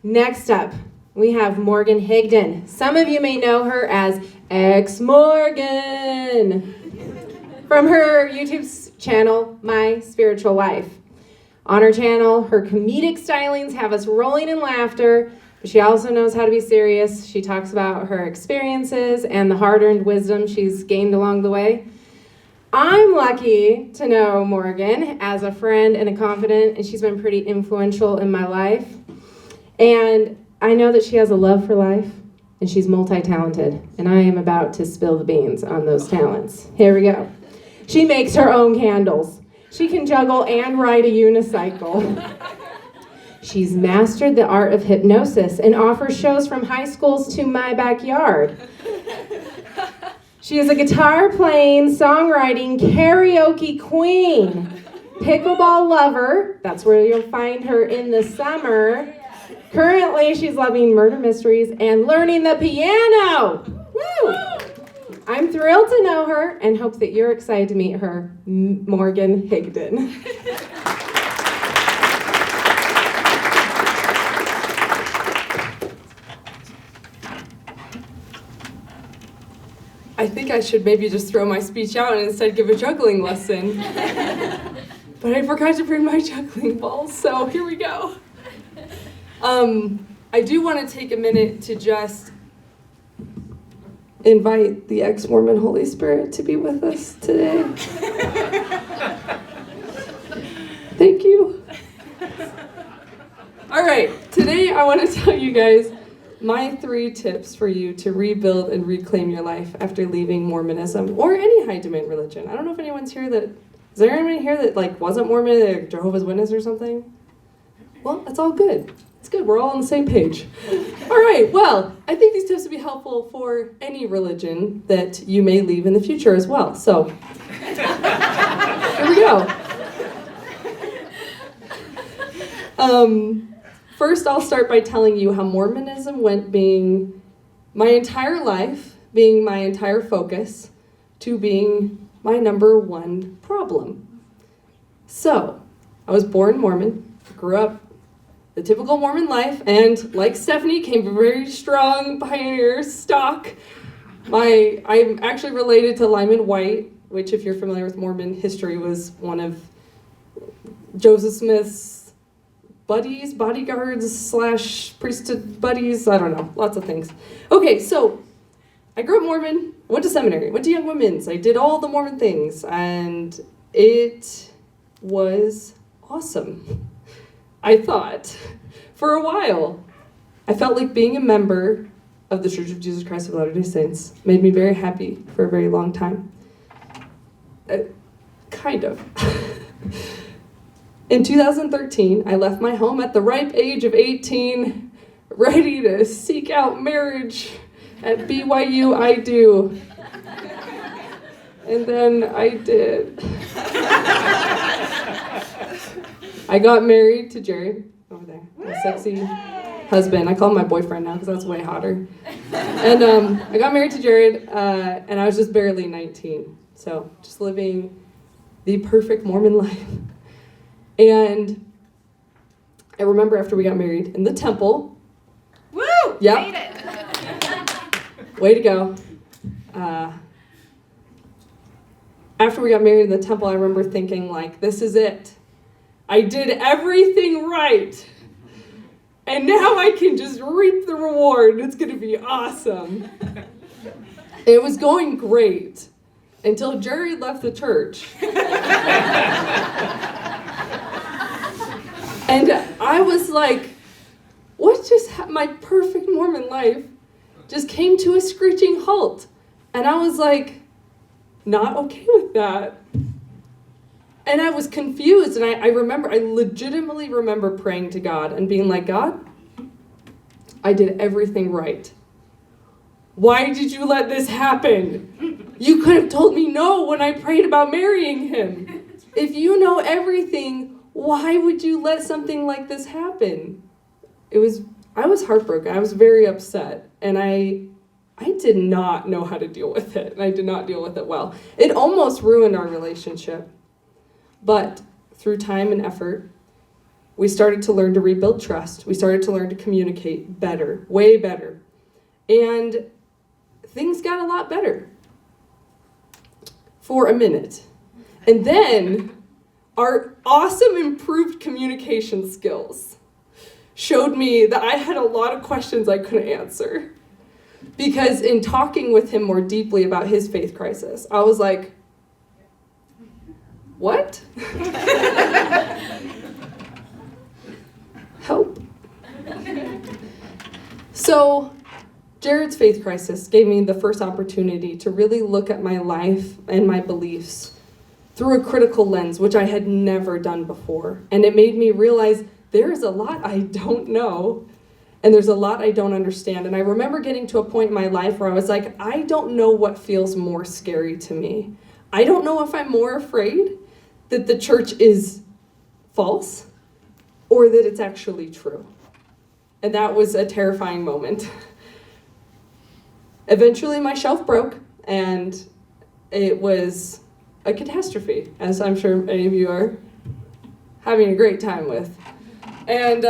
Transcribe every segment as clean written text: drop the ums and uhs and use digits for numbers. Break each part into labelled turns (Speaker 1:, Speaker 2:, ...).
Speaker 1: Next up, we have Morgan Higdon. Some of you may know her as Ex-Mormon from her YouTube channel, My Spiritual Wife. On her channel, her comedic stylings have us rolling in laughter, but she also knows how to be serious. She talks about her experiences and the hard-earned wisdom she's gained along the way. I'm lucky to know Morgan as a friend and a confidant, and she's been pretty influential in my life. And I know that she has a love for life, and she's multi-talented, and I am about to spill the beans on those talents. Here we go. She makes her own candles. She can juggle and ride a unicycle. She's mastered the art of hypnosis and offers shows from high schools to my backyard. She is a guitar-playing, songwriting, karaoke queen, pickleball lover. That's where you'll find her in the summer. Currently, she's loving murder mysteries and learning the piano. Woo! I'm thrilled to know her and hope that you're excited to meet her, Morgan Higdon.
Speaker 2: I think I should maybe just throw my speech out and instead give a juggling lesson. But I forgot to bring my juggling balls, so here we go. I do want to take a minute to just invite the Ex-Mormon Holy Spirit to be with us today. Thank you. All right, today I want to tell you guys my 3 tips for you to rebuild and reclaim your life after leaving Mormonism or any high demand religion. I don't know if anyone's here is there anyone here that wasn't Mormon, or Jehovah's Witness or something? Well, that's all good. It's good, we're all on the same page. All right, well, I think these tips would be helpful for any religion that you may leave in the future as well. So, here we go. First, I'll start by telling you how Mormonism went being my entire life, being my entire focus, to being my number 1 problem. So, I was born Mormon, grew up the typical Mormon life, and like Stephanie, came from a very strong pioneer stock. I'm actually related to Lyman White, which, if you're familiar with Mormon history, was one of Joseph Smith's bodyguards / priesthood buddies, I don't know, lots of things. Okay, so I grew up Mormon, went to seminary, went to Young Women's, I did all the Mormon things, and it was awesome. I thought, for a while, I felt like being a member of the Church of Jesus Christ of Latter-day Saints made me very happy for a very long time. Kind of. In 2013, I left my home at the ripe age of 18, ready to seek out marriage at BYU I do. And then I did. I got married to Jared, over there, my sexy husband. I call him my boyfriend now because that's way hotter. And I got married to Jared, and I was just barely 19. So just living the perfect Mormon life. And I remember after we got married in the temple.
Speaker 3: Woo!
Speaker 2: Yep.
Speaker 3: Made it.
Speaker 2: Way to go. After we got married in the temple, I remember thinking, this is it. I did everything right. And now I can just reap the reward. It's going to be awesome. It was going great until Jerry left the church. And I was like, what just happened? My perfect Mormon life just came to a screeching halt. And I was like, not okay with that. And I was confused, and I legitimately remember praying to God and being like, God, I did everything right. Why did you let this happen? You could have told me no when I prayed about marrying him. If you know everything, why would you let something like this happen? I was heartbroken. I was very upset, and I did not know how to deal with it, and I did not deal with it well. It almost ruined our relationship. But through time and effort, We started to learn to rebuild trust. We started to learn to communicate better, way better. And things got a lot better for a minute. And then our awesome improved communication skills showed me that I had a lot of questions I couldn't answer. Because in talking with him more deeply about his faith crisis, I was like, what? Help. So Jared's faith crisis gave me the first opportunity to really look at my life and my beliefs through a critical lens, which I had never done before. And it made me realize there's a lot I don't know, and there's a lot I don't understand. And I remember getting to a point in my life where I was like, I don't know what feels more scary to me. I don't know if I'm more afraid that the church is false or that it's actually true. And that was a terrifying moment. Eventually my shelf broke, and it was a catastrophe, as I'm sure many of you are having a great time with. And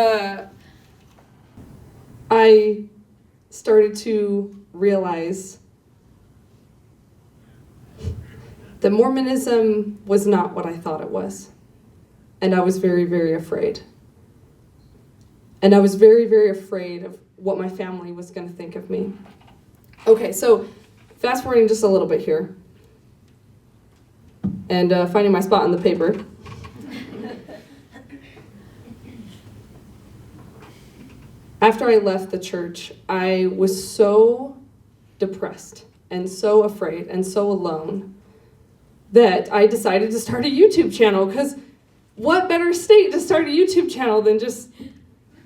Speaker 2: I started to realize that Mormonism was not what I thought it was. And I was very, very afraid. And I was very, very afraid of what my family was going to think of me. Okay, so fast forwarding just a little bit here. And finding my spot in the paper. After I left the church, I was so depressed and so afraid and so alone that I decided to start a YouTube channel, because what better state to start a YouTube channel than just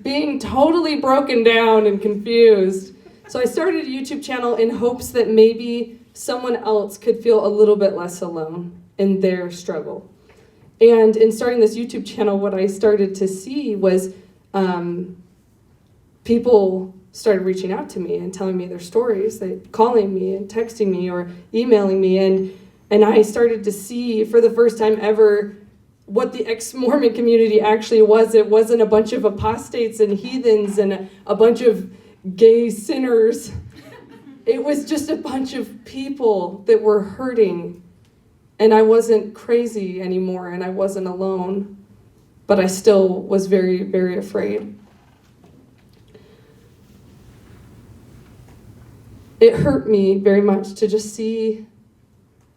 Speaker 2: being totally broken down and confused? So I started a YouTube channel in hopes that maybe someone else could feel a little bit less alone in their struggle. And in starting this YouTube channel, what I started to see was people started reaching out to me and telling me their stories, calling me and texting me or emailing me, and I started to see for the first time ever what the ex-Mormon community actually was. It wasn't a bunch of apostates and heathens and a bunch of gay sinners. It was just a bunch of people that were hurting, and I wasn't crazy anymore, and I wasn't alone, but I still was very, very afraid. It hurt me very much to just see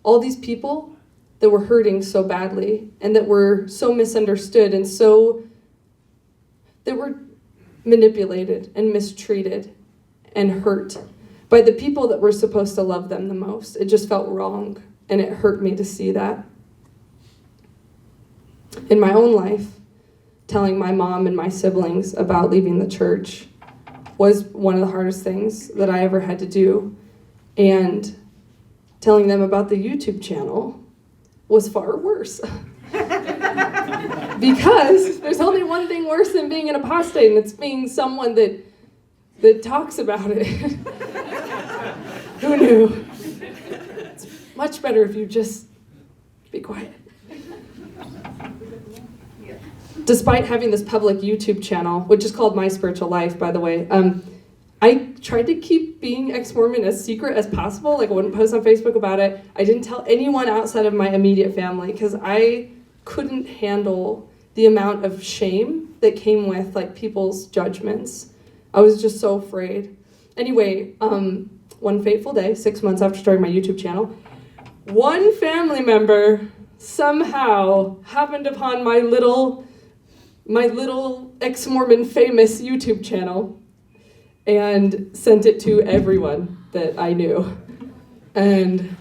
Speaker 2: all these people that were hurting so badly and that were so misunderstood and that were manipulated and mistreated and hurt by the people that were supposed to love them the most. It just felt wrong, and it hurt me to see that. In my own life, telling my mom and my siblings about leaving the church was one of the hardest things that I ever had to do. And telling them about the YouTube channel was far worse. Because there's only one thing worse than being an apostate, and it's being someone that talks about it. Who knew? It's much better if you just be quiet. Despite having this public YouTube channel, which is called My Spiritual Life, by the way, I tried to keep being ex-Mormon as secret as possible. Like, I wouldn't post on Facebook about it. I didn't tell anyone outside of my immediate family, because I couldn't handle the amount of shame that came with like people's judgments. I was just so afraid. Anyway, one fateful day, 6 months after starting my YouTube channel, one family member somehow happened upon my little ex-Mormon famous YouTube channel and sent it to everyone that I knew. And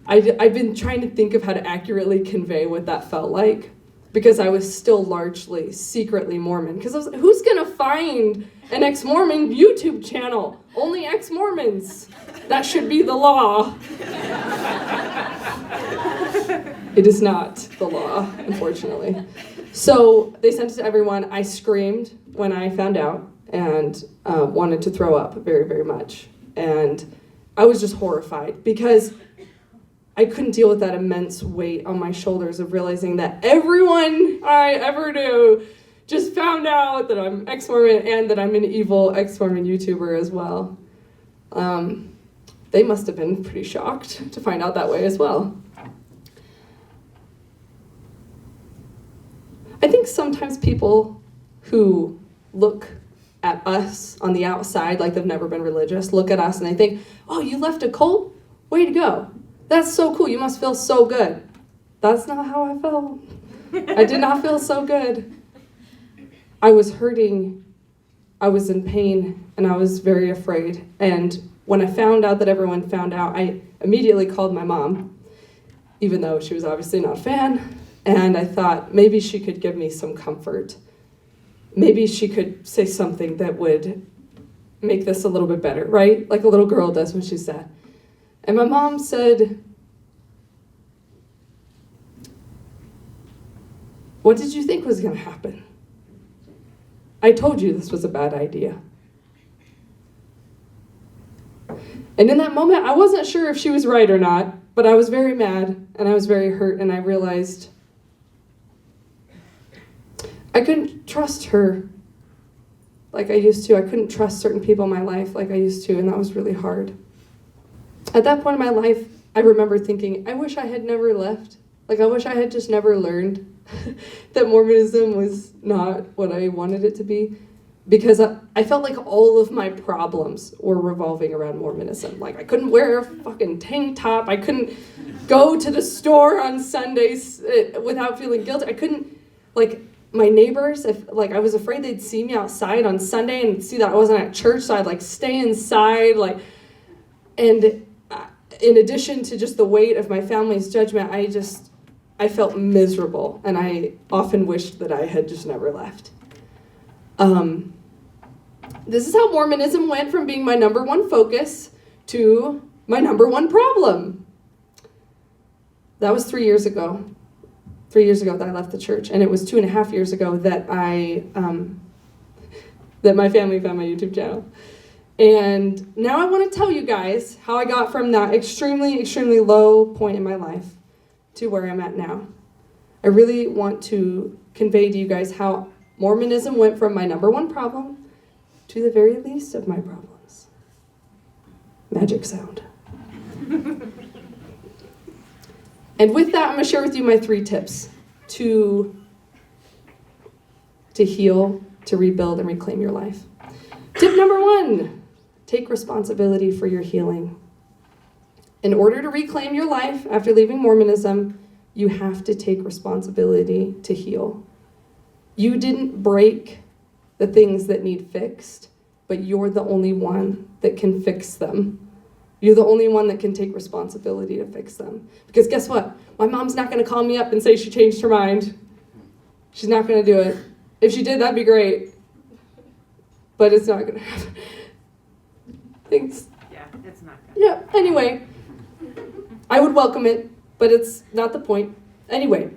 Speaker 2: I've been trying to think of how to accurately convey what that felt like, because I was still largely secretly Mormon. Because I was like, who's gonna find an ex-Mormon YouTube channel? Only ex-Mormons. That should be the law. It is not the law, unfortunately. So they sent it to everyone. I screamed when I found out and wanted to throw up very, very much. And I was just horrified, because I couldn't deal with that immense weight on my shoulders of realizing that everyone I ever knew just found out that I'm ex-Mormon and that I'm an evil ex-Mormon YouTuber as well. They must have been pretty shocked to find out that way as well. I think sometimes people who look at us on the outside like they've never been religious, look at us and they think, oh, you left a cult? Way to go. That's so cool. You must feel so good. That's not how I felt. I did not feel so good. I was hurting, I was in pain, and I was very afraid. And when I found out that everyone found out, I immediately called my mom, even though she was obviously not a fan. And I thought maybe she could give me some comfort. Maybe she could say something that would make this a little bit better, right? Like a little girl does when she's sad. And my mom said, what did you think was going to happen? I told you this was a bad idea. And in that moment, I wasn't sure if she was right or not, but I was very mad and I was very hurt, and I realized I couldn't trust her like I used to. I couldn't trust certain people in my life like I used to, and that was really hard. At that point in my life, I remember thinking, I wish I had never left. Like, I wish I had just never learned that Mormonism was not what I wanted it to be, because I felt like all of my problems were revolving around Mormonism. Like, I couldn't wear a fucking tank top. I couldn't go to the store on Sundays without feeling guilty. I couldn't, like, my neighbors, I was afraid they'd see me outside on Sunday and see that I wasn't at church, so I'd, like, stay inside, like, and in addition to just the weight of my family's judgment, I felt miserable, and I often wished that I had just never left. This is how Mormonism went from being my number one focus to my number one problem. That was 3 years ago. 3 years ago that I left the church, and it was 2.5 years ago that that my family found my YouTube channel. And now I want to tell you guys how I got from that extremely, extremely low point in my life to where I'm at now. I really want to convey to you guys how Mormonism went from my number one problem to the very least of my problems. Magic sound. And with that, I'm going to share with you my 3 tips to heal, to rebuild, and reclaim your life. Tip number 1. Take responsibility for your healing. In order to reclaim your life after leaving Mormonism, you have to take responsibility to heal. You didn't break the things that need fixed, but you're the only one that can fix them. You're the only one that can take responsibility to fix them. Because guess what? My mom's not going to call me up and say she changed her mind. She's not going to do it. If she did, that'd be great. But it's not going to happen. Thanks.
Speaker 3: Yeah, it's not good.
Speaker 2: Yeah, anyway. I would welcome it, but it's not the point. Anyway,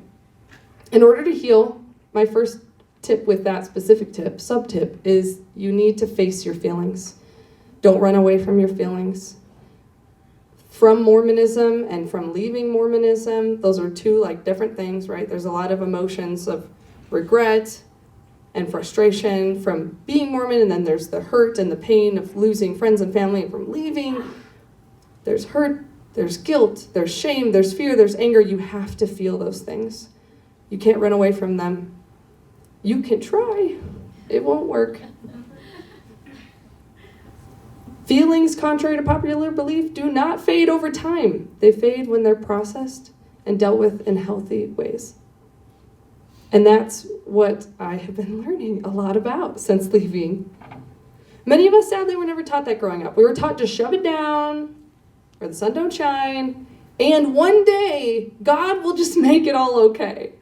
Speaker 2: in order to heal, my first tip with that specific tip, sub-tip, is you need to face your feelings. Don't run away from your feelings. From Mormonism and from leaving Mormonism, those are 2 different things, right? There's a lot of emotions of regret and frustration from being Mormon, and then there's the hurt and the pain of losing friends and family from leaving. There's hurt, there's guilt, there's shame, there's fear, there's anger. You have to feel those things. You can't run away from them. You can try. It won't work. Feelings, contrary to popular belief, do not fade over time. They fade when they're processed and dealt with in healthy ways. And that's what I have been learning a lot about since leaving. Many of us, sadly, were never taught that growing up. We were taught to shove it down, or the sun don't shine, and one day, God will just make it all okay.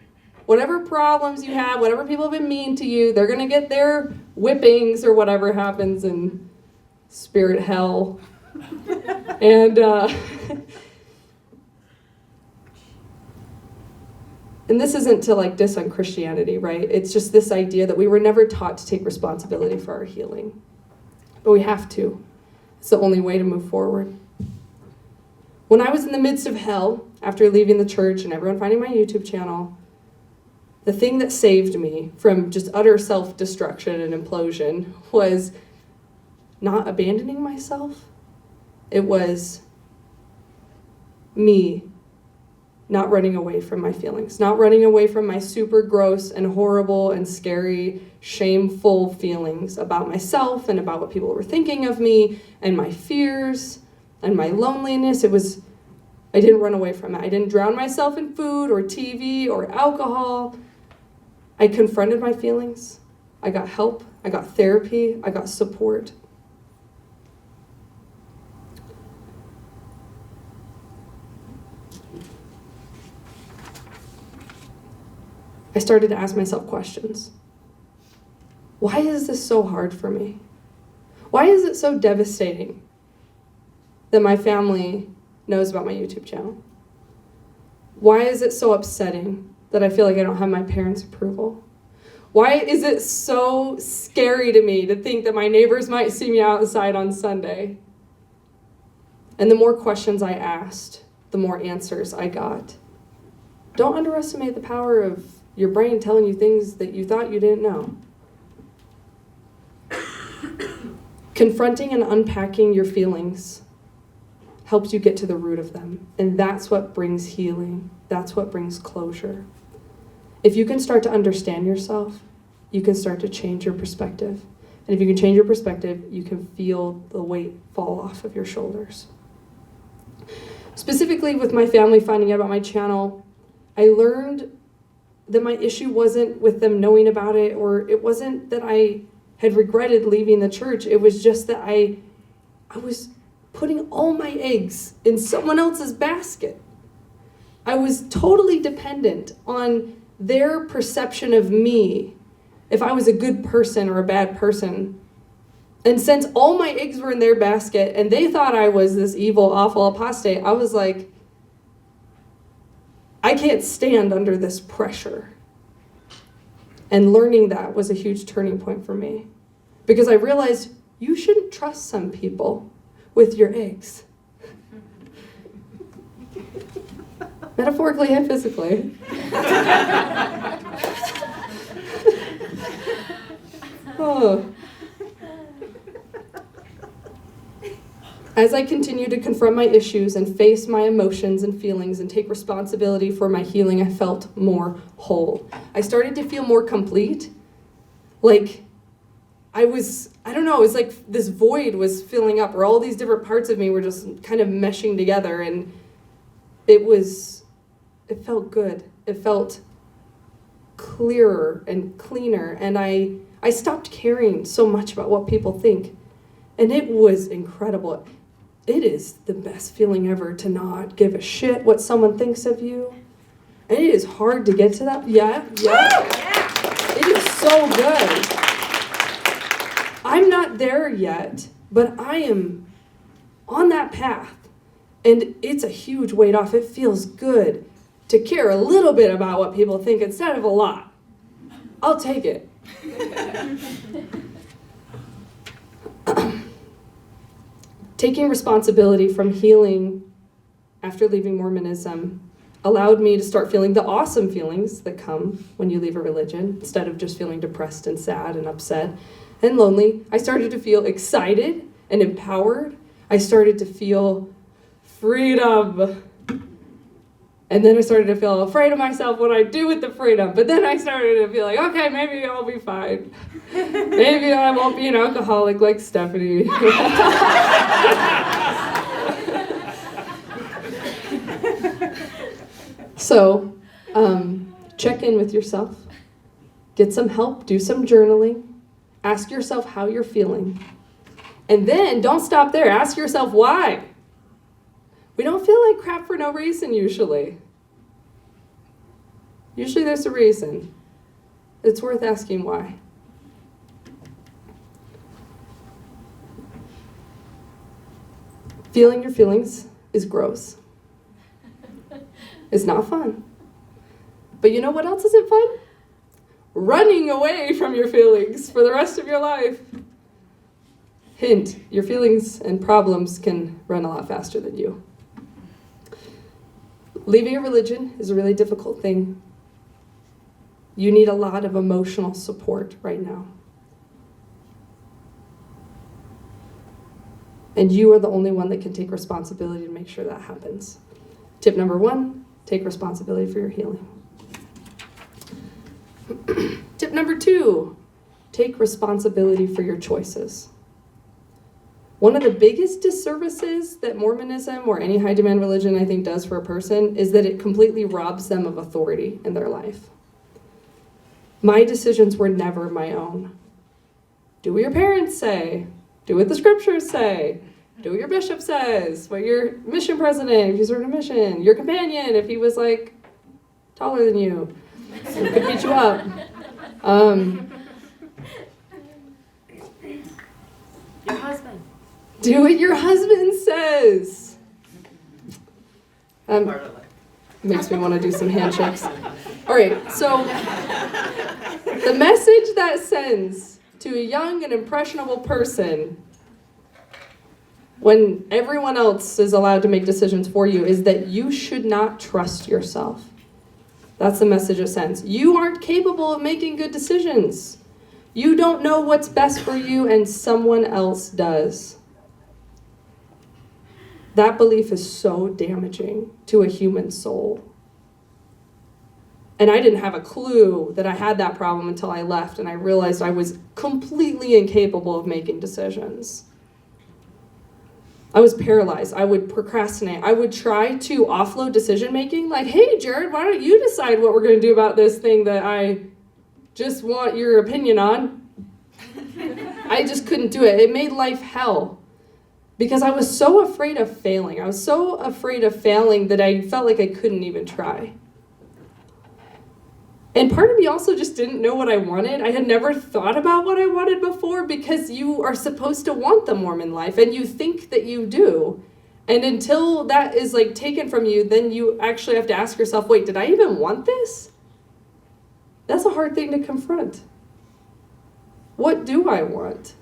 Speaker 2: Whatever problems you have, whatever people have been mean to you, they're going to get their whippings or whatever happens in spirit hell. And this isn't to diss on Christianity, right? It's just this idea that we were never taught to take responsibility for our healing. But we have to. It's the only way to move forward. When I was in the midst of hell, after leaving the church and everyone finding my YouTube channel, The thing that saved me from just utter self-destruction and implosion was not abandoning myself. It was me not running away from my feelings, not running away from my super gross and horrible and scary, shameful feelings about myself and about what people were thinking of me and my fears and my loneliness. I didn't run away from it. I didn't drown myself in food or TV or alcohol. I confronted my feelings. I got help. I got therapy. I got support. I started to ask myself questions. Why is this so hard for me? Why is it so devastating that my family knows about my YouTube channel? Why is it so upsetting that I feel like I don't have my parents' approval? Why is it so scary to me to think that my neighbors might see me outside on Sunday? And the more questions I asked, the more answers I got. Don't underestimate the power of your brain telling you things that you thought you didn't know. Confronting and unpacking your feelings helps you get to the root of them. And that's what brings healing. That's what brings closure. If you can start to understand yourself, you can start to change your perspective. And if you can change your perspective, you can feel the weight fall off of your shoulders. Specifically with my family finding out about my channel, I learned that my issue wasn't with them knowing about it, or it wasn't that I had regretted leaving the church. It was just that I was putting all my eggs in someone else's basket. I was totally dependent on their perception of me, if I was a good person or a bad person. And since all my eggs were in their basket and they thought I was this evil, awful apostate, I was like, I can't stand under this pressure. And learning that was a huge turning point for me, because I realized you shouldn't trust some people with your eggs. Metaphorically and physically. Oh. As I continued to confront my issues and face my emotions and feelings and take responsibility for my healing, I felt more whole. I started to feel more complete. Like I don't know, it was like this void was filling up, where all these different parts of me were just kind of meshing together, and it felt good. It felt clearer and cleaner, and I stopped caring so much about what people think. And it was incredible. It is the best feeling ever to not give a shit what someone thinks of you. And it is hard to get to that. Yeah. It is so good. I'm not there yet, but I am on that path. And it's a huge weight off. It feels good to care a little bit about what people think instead of a lot. I'll take it. Taking responsibility from healing after leaving Mormonism allowed me to start feeling the awesome feelings that come when you leave a religion, instead of just feeling depressed and sad and upset and lonely. I started to feel excited and empowered. I started to feel freedom. And then I started to feel afraid of myself, what I do with the freedom. But then I started to feel like, okay, maybe I'll be fine. Maybe I won't be an alcoholic like Stephanie. So, check in with yourself. Get some help, do some journaling. Ask yourself how you're feeling. And then don't stop there. Ask yourself why. We don't feel like crap for no reason usually. Usually there's a reason. It's worth asking why. Feeling your feelings is gross. It's not fun. But you know what else isn't fun? Running away from your feelings for the rest of your life. Hint, your feelings and problems can run a lot faster than you. Leaving a religion is a really difficult thing. You need a lot of emotional support right now. And you are the only one that can take responsibility to make sure that happens. Tip number 1, take responsibility for your healing. Tip number 2, take responsibility for your choices. One of the biggest disservices that Mormonism or any high demand religion I think does for a person is that it completely robs them of authority in their life. My decisions were never my own. Do what your parents say. Do what the scriptures say. Do what your bishop says. What your mission president, if you served a mission. Your companion, if he was like taller than you. So could beat you up.
Speaker 3: Your husband.
Speaker 2: Do what your husband says. Makes me want to do some handshakes. All right, so the message that sends to a young and impressionable person when everyone else is allowed to make decisions for you is that you should not trust yourself. That's the message it sends. You aren't capable of making good decisions. You don't know what's best for you, and someone else does. That belief is so damaging to a human soul. And I didn't have a clue that I had that problem until I left and I realized I was completely incapable of making decisions. I was paralyzed. I would procrastinate. I would try to offload decision making, like, hey, Jared, why don't you decide what we're going to do about this thing that I just want your opinion on? I just couldn't do it. It made life hell. Because I was so afraid of failing. I was so afraid of failing that I felt like I couldn't even try. And part of me also just didn't know what I wanted. I had never thought about what I wanted before because you are supposed to want the Mormon life and you think that you do. And until that is like taken from you, then you actually have to ask yourself, wait, did I even want this? That's a hard thing to confront. What do I want?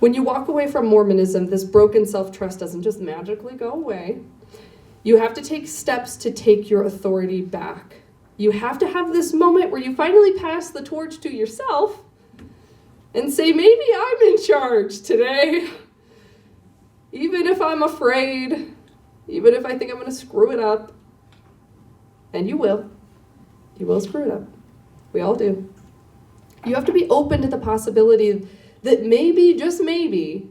Speaker 2: When you walk away from Mormonism, this broken self-trust doesn't just magically go away. You have to take steps to take your authority back. You have to have this moment where you finally pass the torch to yourself and say, maybe I'm in charge today. Even if I'm afraid, even if I think I'm going to screw it up. And you will. You will screw it up. We all do. You have to be open to the possibility that maybe, just maybe,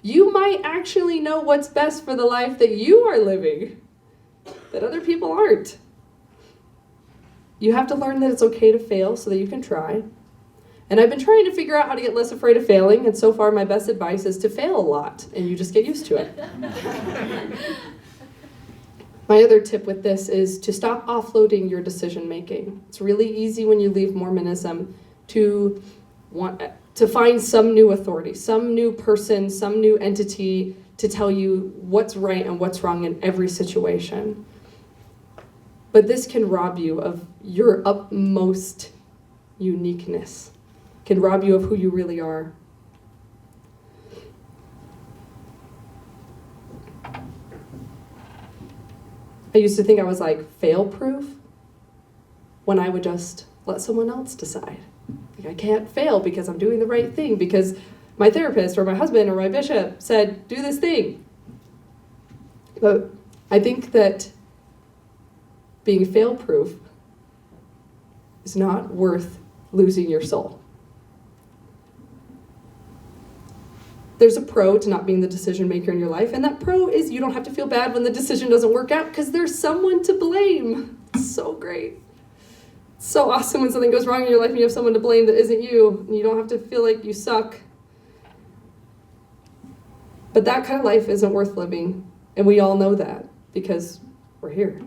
Speaker 2: you might actually know what's best for the life that you are living, that other people aren't. You have to learn that it's okay to fail so that you can try. And I've been trying to figure out how to get less afraid of failing, and so far my best advice is to fail a lot, and you just get used to it. My other tip with this is to stop offloading your decision making. It's really easy when you leave Mormonism to find some new authority, some new person, some new entity to tell you what's right and what's wrong in every situation. But this can rob you of your utmost uniqueness, can rob you of who you really are. I used to think I was like fail-proof when I would just let someone else decide. Like, I can't fail because I'm doing the right thing, because my therapist or my husband or my bishop said, do this thing. But I think that being fail-proof is not worth losing your soul. There's a pro to not being the decision maker in your life, and that pro is you don't have to feel bad when the decision doesn't work out because there's someone to blame. It's so great. It's so awesome when something goes wrong in your life and you have someone to blame that isn't you, and you don't have to feel like you suck. But that kind of life isn't worth living, and we all know that because we're here.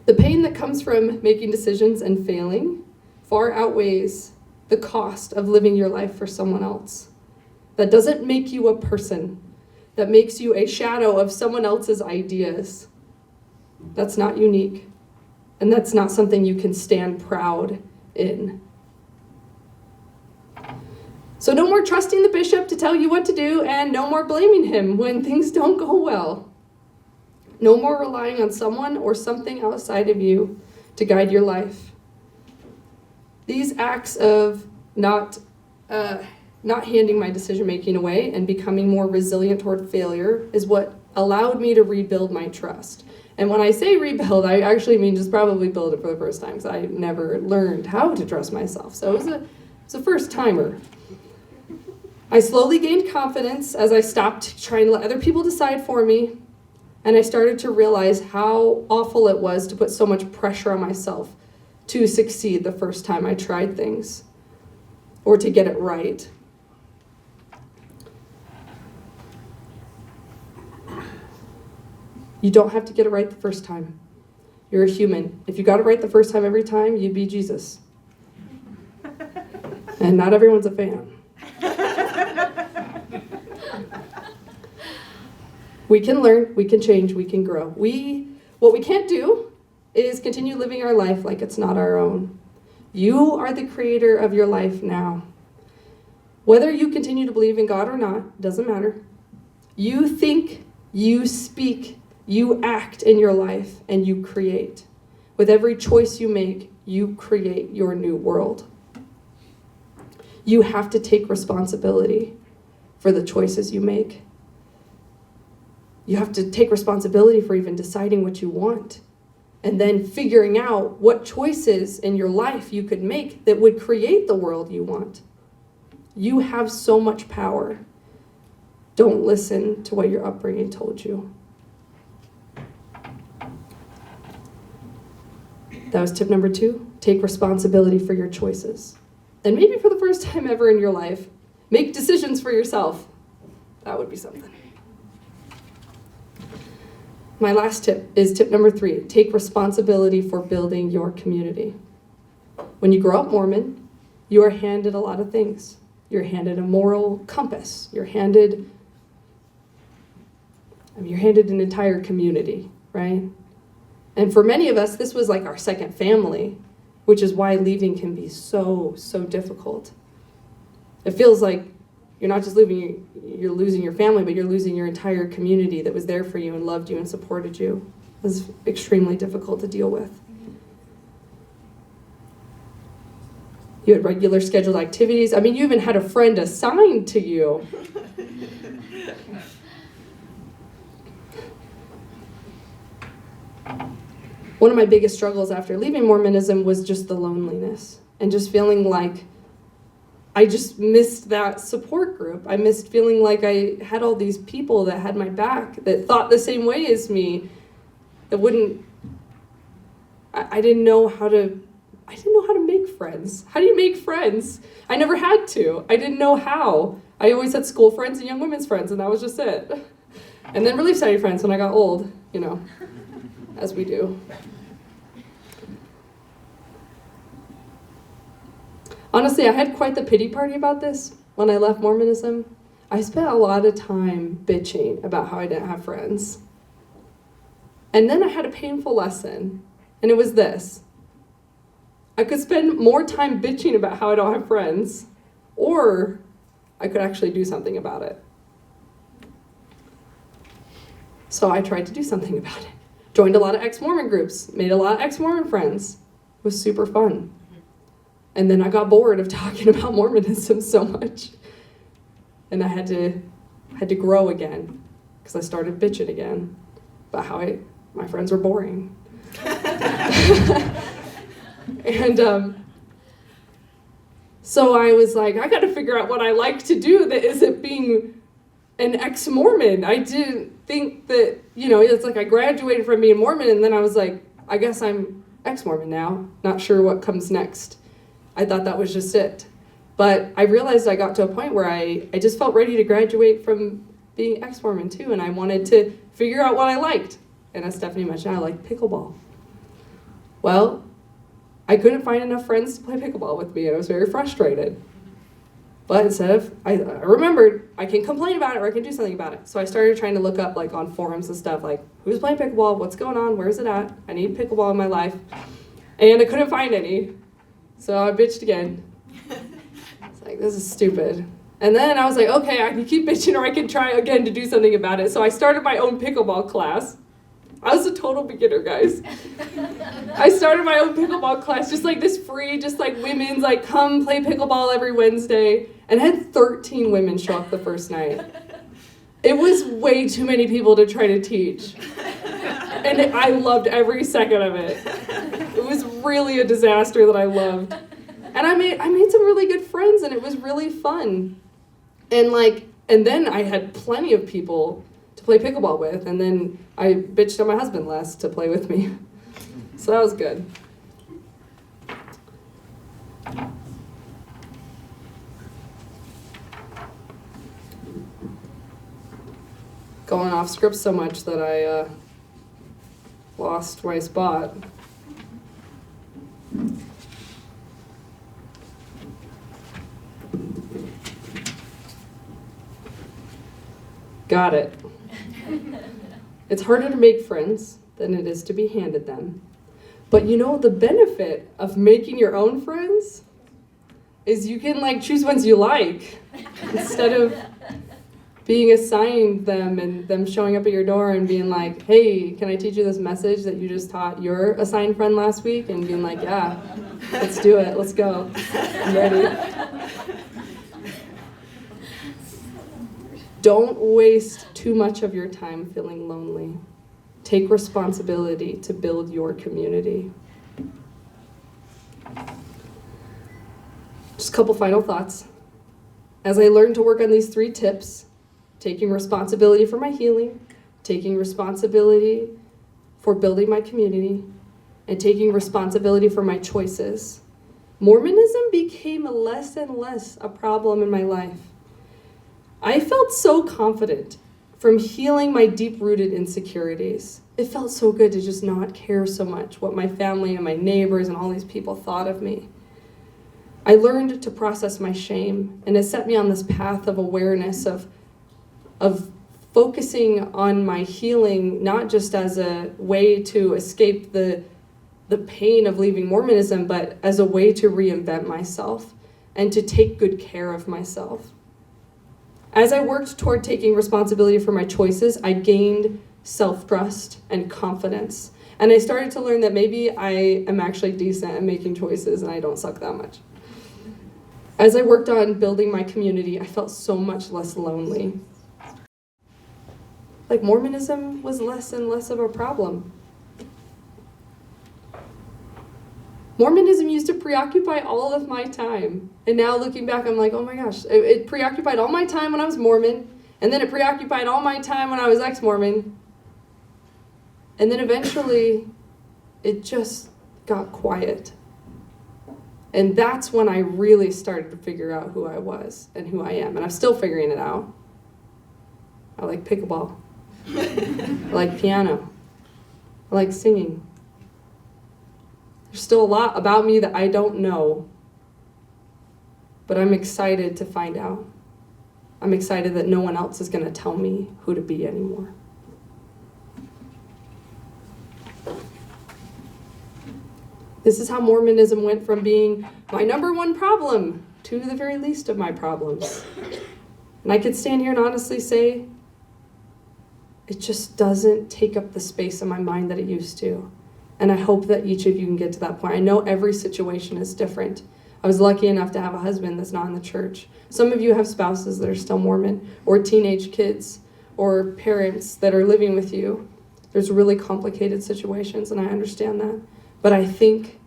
Speaker 2: The pain that comes from making decisions and failing far outweighs the cost of living your life for someone else. That doesn't make you a person. That makes you a shadow of someone else's ideas. That's not unique. And that's not something you can stand proud in. So no more trusting the bishop to tell you what to do, and no more blaming him when things don't go well. No more relying on someone or something outside of you to guide your life. These acts of not handing my decision-making away and becoming more resilient toward failure is what allowed me to rebuild my trust. And when I say rebuild, I actually mean just probably build it for the first time, because I never learned how to trust myself. So it was a first-timer. I slowly gained confidence as I stopped trying to let other people decide for me, and I started to realize how awful it was to put so much pressure on myself to succeed the first time I tried things, or to get it right. You don't have to get it right the first time. You're a human. If you got it right the first time every time, you'd be Jesus. And not everyone's a fan. We can learn, we can change, we can grow. What we can't do is continue living our life like it's not our own. You are the creator of your life now. Whether you continue to believe in God or not, doesn't matter. You think, you speak, you act in your life, and you create. With every choice you make, you create your new world. You have to take responsibility for the choices you make. You have to take responsibility for even deciding what you want, and then figuring out what choices in your life you could make that would create the world you want. You have so much power. Don't listen to what your upbringing told you. That was tip number 2. Take responsibility for your choices. And maybe for the first time ever in your life, make decisions for yourself. That would be something. My last tip is tip number 3. Take responsibility for building your community. When you grow up Mormon, you are handed a lot of things. You're handed a moral compass. You're handed an entire community, right? And for many of us, this was like our second family, which is why leaving can be so, so difficult. It feels like you're not just you're losing your family, but you're losing your entire community that was there for you and loved you and supported you. It was extremely difficult to deal with. You had regular scheduled activities. I mean, you even had a friend assigned to you. One of my biggest struggles after leaving Mormonism was just the loneliness and just feeling like I just missed that support group. I missed feeling like I had all these people that had my back, that thought the same way as me, that I didn't know how to make friends. How do you make friends? I never had to. I didn't know how. I always had school friends and young women's friends, and that was just it. And then Relief Society friends when I got old, as we do. Honestly, I had quite the pity party about this when I left Mormonism. I spent a lot of time bitching about how I didn't have friends. And then I had a painful lesson, and it was this. I could spend more time bitching about how I don't have friends, or I could actually do something about it. So I tried to do something about it. Joined a lot of ex-Mormon groups, made a lot of ex-Mormon friends. It was super fun. And then I got bored of talking about Mormonism so much. And I had to grow again, because I started bitching again about how my friends were boring. And so I was like, I got to figure out what I like to do that isn't being an ex-Mormon. I didn't think that, it's like I graduated from being Mormon, and then I was like, I guess I'm ex-Mormon now. Not sure what comes next. I thought that was just it. But I realized I got to a point where I just felt ready to graduate from being ex-Mormon too, and I wanted to figure out what I liked. And as Stephanie mentioned, I liked pickleball. Well, I couldn't find enough friends to play pickleball with me, and I was very frustrated. But instead of, I remembered I can complain about it or I can do something about it. So I started trying to look up on forums and stuff, who's playing pickleball, what's going on, where's it at? I need pickleball in my life. And I couldn't find any. So I bitched again. It's like, this is stupid. And then I was like, okay, I can keep bitching or I can try again to do something about it. So I started my own pickleball class. I was a total beginner, guys. I started my own pickleball class, just like this free, just like women's, like come play pickleball every Wednesday, and had 13 women show up the first night. It was way too many people to try to teach. And I loved every second of it. It was really a disaster that I loved. And I made some really good friends, and it was really fun. And then I had plenty of people to play pickleball with, and then I bitched at my husband less to play with me. So that was good. Going off script so much that I lost my spot. Got it. It's harder to make friends than it is to be handed them. But you know, the benefit of making your own friends is you can like choose ones you like instead of being assigned them and them showing up at your door and being like, hey, can I teach you this message that you just taught your assigned friend last week? And being like, yeah, let's do it. Let's go. I'm ready. Don't waste too much of your time feeling lonely. Take responsibility to build your community. Just a couple final thoughts. As I learned to work on these 3 tips, taking responsibility for my healing, taking responsibility for building my community, and taking responsibility for my choices, Mormonism became less and less a problem in my life. I felt so confident from healing my deep-rooted insecurities. It felt so good to just not care so much what my family and my neighbors and all these people thought of me. I learned to process my shame, and it set me on this path of awareness of focusing on my healing, not just as a way to escape the pain of leaving Mormonism, but as a way to reinvent myself and to take good care of myself. As I worked toward taking responsibility for my choices, I gained self-trust and confidence. And I started to learn that maybe I am actually decent at making choices and I don't suck that much. As I worked on building my community, I felt so much less lonely. Like Mormonism was less and less of a problem. Mormonism used to preoccupy all of my time. And now looking back, I'm like, oh my gosh, it preoccupied all my time when I was Mormon, and then it preoccupied all my time when I was ex-Mormon. And then eventually, it just got quiet. And that's when I really started to figure out who I was and who I am. And I'm still figuring it out. I like pickleball. I like piano. I like singing. There's still a lot about me that I don't know, but I'm excited to find out. I'm excited that no one else is going to tell me who to be anymore. This is how Mormonism went from being my number one problem to the very least of my problems. And I could stand here and honestly say, it just doesn't take up the space in my mind that it used to. And I hope that each of you can get to that point. I know every situation is different. I was lucky enough to have a husband that's not in the church. Some of you have spouses that are still Mormon, or teenage kids, or parents that are living with you. There's really complicated situations, and I understand that. But I think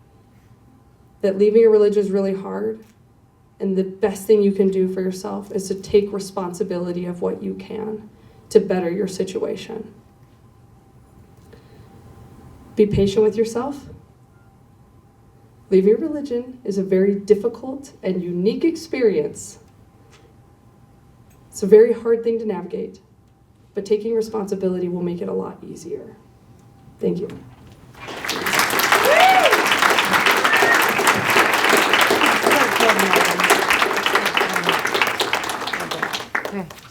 Speaker 2: that leaving a religion is really hard, and the best thing you can do for yourself is to take responsibility of what you can to better your situation. Be patient with yourself. Leaving religion is a very difficult and unique experience. It's a very hard thing to navigate, but taking responsibility will make it a lot easier. Thank you.
Speaker 3: Okay.